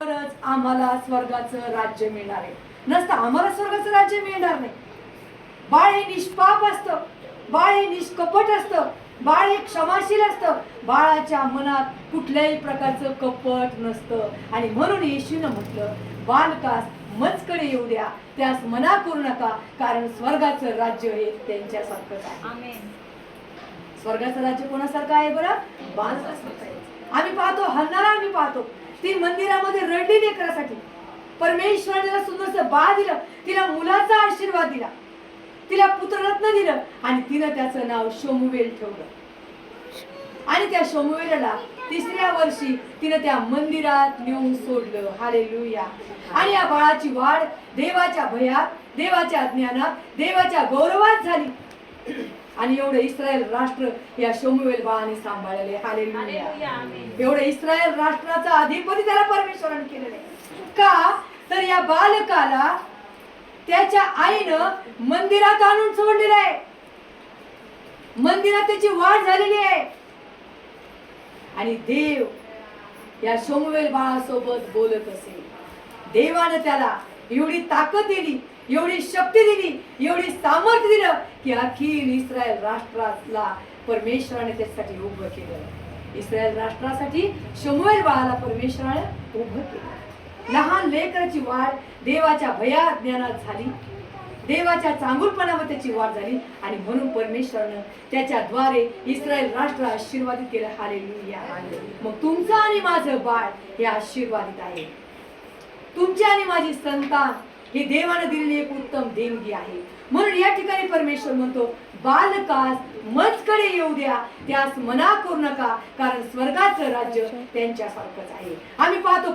तरच आम्हाला स्वर्गाचं राज्य मिळणार आहे. नसतं आम्हाला स्वर्गाचं राज्य मिळणार नाही. बाळ हे निष्पाप असतं, बाळ हे निष्कपट असतं, बाळ हे क्षमाशील असतं. बाळाच्या मनात कुठल्याही प्रकारचं कपट नसतं. आणि म्हणून येशूनं म्हटलं, बालकास मजकडे येऊ द्या, त्यास मना करू नका, कारण स्वर्गाचं राज्य हे त्यांच्यासारखंच आहे. आमेन. स्वर्गाचं राज्य कोणासारखं आहे बरं? बालकासारखं आहे. आम्ही पाहतो, हन्नाला आम्ही पाहतो, ती मंदिरामध्ये रडली लेकरासाठी. परमेश्वराने तिला सुंदरसं बाळ दिलं, तिला मुलाचा आशीर्वाद दिला, तिला पुत्ररत्न दिलं आणि तिनं त्याचं नाव शमूएल ठेवलं. आणि त्या शमूएलला 3ऱ्या वर्षी तिनं त्या मंदिरात नेऊन सोडलं. हालेलुया. आणि या बाळाची वाढ देवाच्या भयात, देवाच्या ज्ञानात, देवाच्या गौरवात झाली. आणि एवढं इस्रायल राष्ट्र या शमूएल बाळाने सांभाळले. हालेलुया. एवढं इस्रायल राष्ट्राचा अधिपती त्याला परमेश्वराने केलेलं आहे. का तर या बालकाला त्याच्या आईनं मंदिरात आणून सोडलेलं आहे. मंदिरात त्याची वाढ झालेली आहे. आणि देव या शमूएल बाळासोबत बोलत असेल. देवानं त्याला एवढी ताकद दिली, एवढी शक्ती दिली, एवढी सामर्थ्य दिलं की अखिल इस्रायल राष्ट्राला परमेश्वराने त्यासाठी उभं केलं. इस्रायल राष्ट्रासाठी शमूएल बाळाला परमेश्वराने उभं केलं. लहान लेकराची वाढ देवाच्या भयात ज्ञानात झाली, देवाच्या चांगुलपणामध्ये त्याची वाढ झाली. आणि म्हणून परमेश्वरानं त्याच्याद्वारे इस्रायल राष्ट्र आशीर्वादित केलं. हालेलुया. मग तुमचं आणि माझं बाळ हे आशीर्वादित आहे. तुमची आणि माझी संतान हे देवानं दिलेली एक उत्तम देणगी आहे. म्हणून या ठिकाणी परमेश्वर म्हणतो, बालकास मजकडे येऊ द्या, त्यास मना करू नका, कारण स्वर्गाचं राज्य त्यांच्यासारखंच आहे. आम्ही पाहतो